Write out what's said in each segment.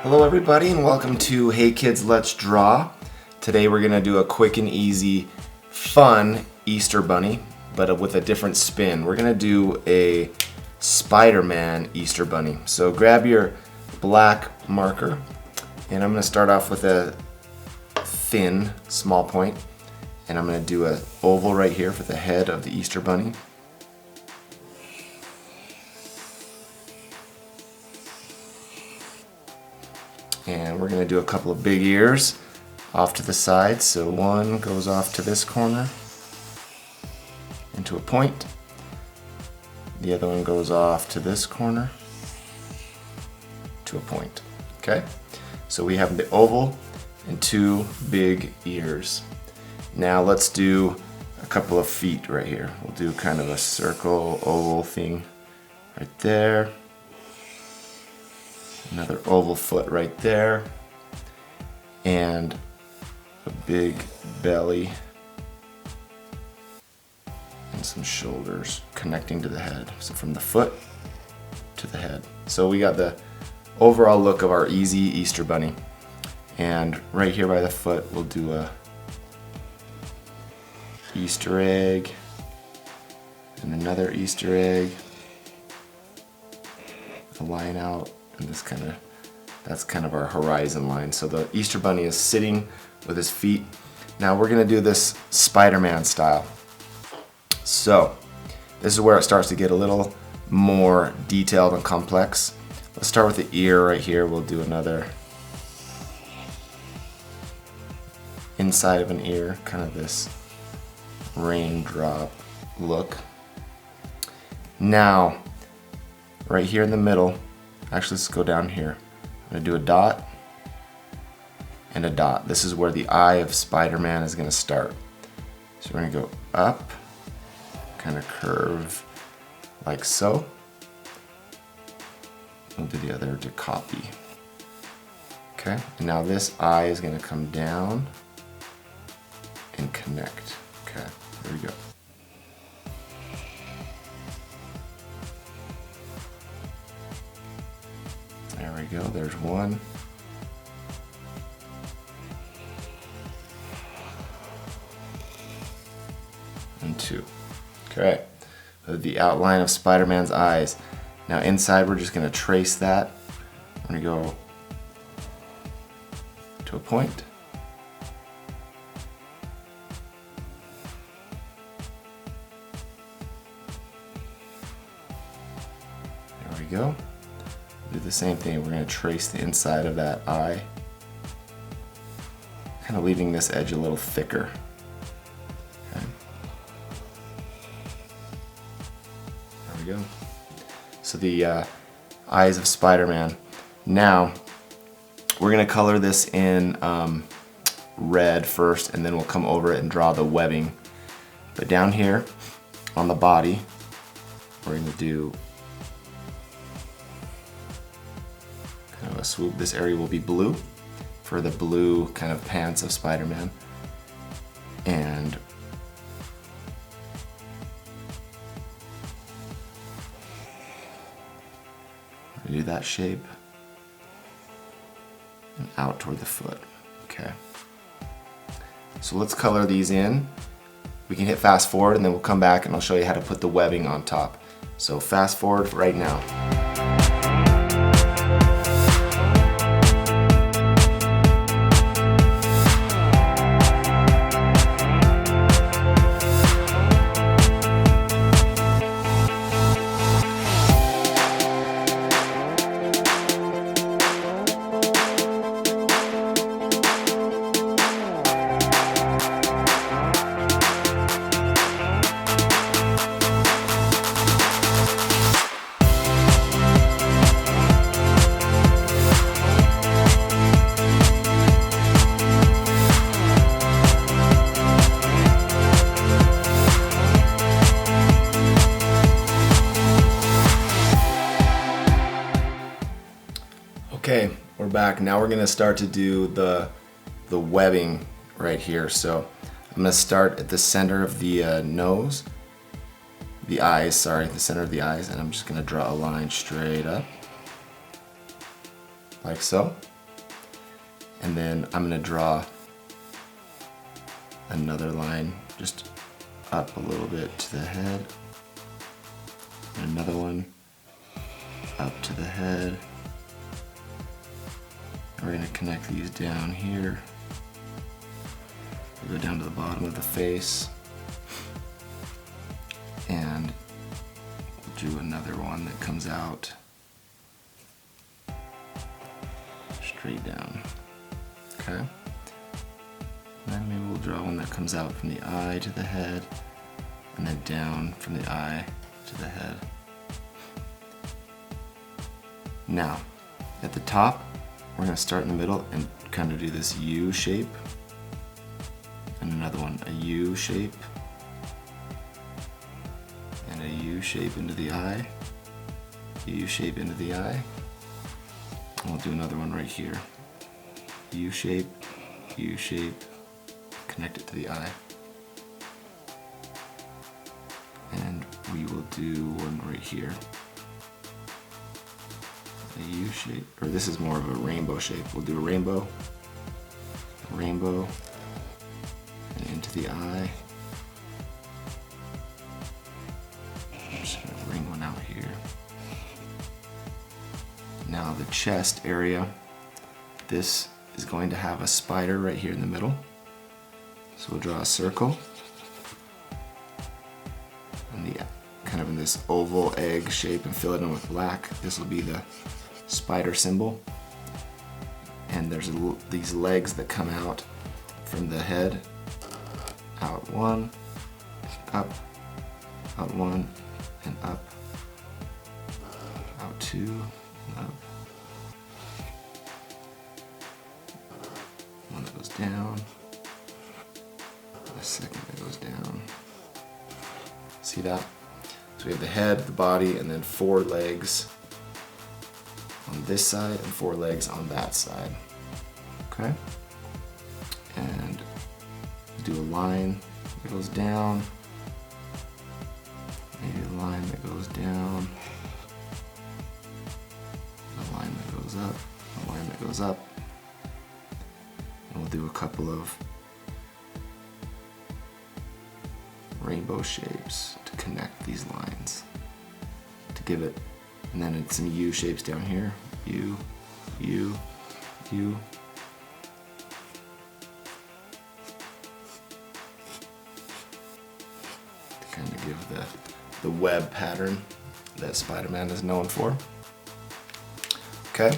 Hello everybody and welcome to Hey Kids Let's Draw. Today we're going to do a quick and easy, fun Easter bunny, but with a different spin. We're going to do a Spider-Man Easter bunny. So grab your black marker and I'm going to start off with a thin small point and I'm going to do an oval right here for the head of the Easter bunny. And we're going to do a couple of big ears off to the side. So one goes off to this corner into a point. The other one goes off to this corner to a point. Okay? So we have the oval and two big ears. Now let's do a couple of feet right here. We'll do kind of a circle oval thing right there. Another oval foot right there, and a big belly and some shoulders connecting to the head. So from the foot to the head. So we got the overall look of our easy Easter bunny. And right here by the foot we'll do a Easter egg and another Easter egg, a line out. And that's kind of our horizon line. So the Easter bunny is sitting with his feet. Now we're gonna do this Spider-Man style. So this is where it starts to get a little more detailed and complex. Let's start with the ear right here. We'll do another inside of an ear, kind of this raindrop look. Now, right here in the middle, actually, let's go down here. I'm going to do a dot and a dot. This is where the eye of Spider-Man is going to start. So we're going to go up, kind of curve like so. We'll do the other to copy. Okay, and now this eye is going to come down and connect. Okay, here we go. There we go, there's one. And two. Okay, the outline of Spider-Man's eyes. Now inside we're just going to trace that. I'm going to go to a point. There we go. Do the same thing. We're going to trace the inside of that eye, kind of leaving this edge a little thicker. Okay. There we go. So the eyes of Spider-Man. Now we're going to color this in red first, and then we'll come over it and draw the webbing. But down here on the body, we're going to do a swoop. This area will be blue for the blue kind of pants of Spider-Man, and do that shape and out toward the foot. Okay, so let's color these in. We can hit fast forward and then we'll come back and I'll show you how to put the webbing on top. So fast forward right now. Okay, we're back. Now we're gonna start to do the webbing right here. So I'm gonna start at the center of the nose, the eyes, sorry, the center of the eyes, and I'm just gonna draw a line straight up, like so. And then I'm gonna draw another line just up a little bit to the head. And another one up to the head. And we're gonna connect these down here. We go down to the bottom of the face. And we'll do another one that comes out straight down. Okay? Then maybe we'll draw one that comes out from the eye to the head, and then down from the eye to the head. Now, at the top, we're going to start in the middle and kind of do this U shape. And another one, a U shape. And a U shape into the eye. U shape into the eye. And we'll do another one right here. U shape, connect it to the eye. And we will do one right here. A U shape, or this is more of a rainbow shape. We'll do a rainbow, and into the eye. I'm just gonna bring one out here. Now the chest area, this is going to have a spider right here in the middle. So we'll draw a circle. And the kind of in this oval egg shape and fill it in with black. This will be the spider symbol. And there's these legs that come out from the head. Out one, up, out one, and up. Out two, and up. One that goes down. A second that goes down. See that? So we have the head, the body, and then 4 legs on this side and 4 legs on that side. Okay? And do a line that goes down. Maybe a line that goes down. A line that goes up. A line that goes up. And we'll do a couple of rainbow shapes to connect these lines to give it, and then it's some U shapes down here. U, U, U. To kind of give the web pattern that Spider-Man is known for. Okay,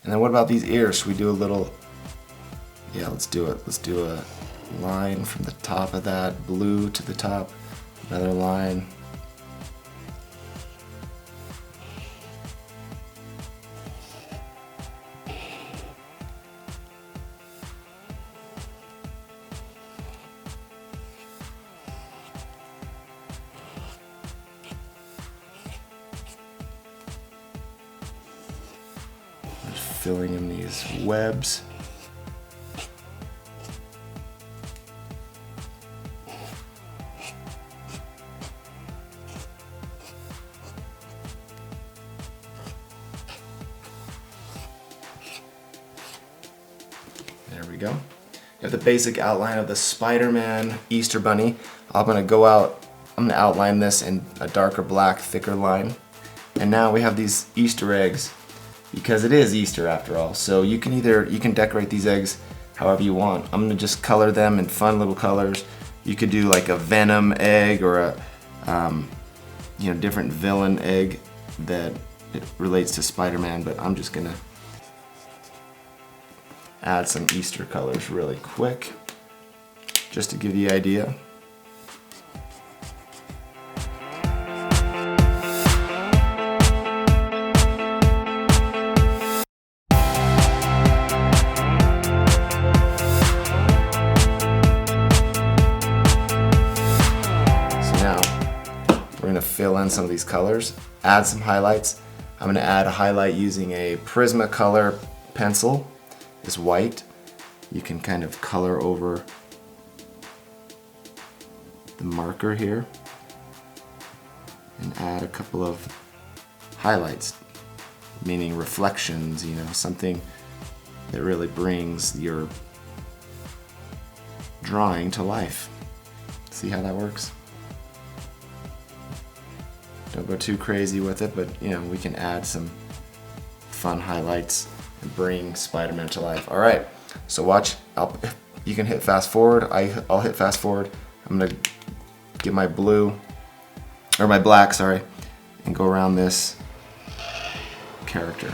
and then what about these ears? Should we do a little, yeah, let's do it. Let's do a line from the top of that, blue to the top, another line. Just filling in these webs. There we go. You have the basic outline of the Spider-Man Easter Bunny. I'm gonna outline this in a darker black, thicker line. And now we have these Easter eggs, because it is Easter after all. So you can decorate these eggs however you want. I'm gonna just color them in fun little colors. You could do like a Venom egg or a different villain egg that it relates to Spider-Man, but I'm just gonna add some Easter colors really quick, just to give you the idea. So now, we're gonna fill in some of these colors, add some highlights. I'm gonna add a highlight using a prismacolor pencil. Is white. You can kind of color over the marker here and add a couple of highlights, meaning reflections, something that really brings your drawing to life. See how that works? Don't go too crazy with it, but you know, we can add some fun highlights and bring Spider-Man to life. All right, so watch. You can hit fast forward. I'll hit fast forward. I'm gonna get my blue, or my black, sorry, and go around this character.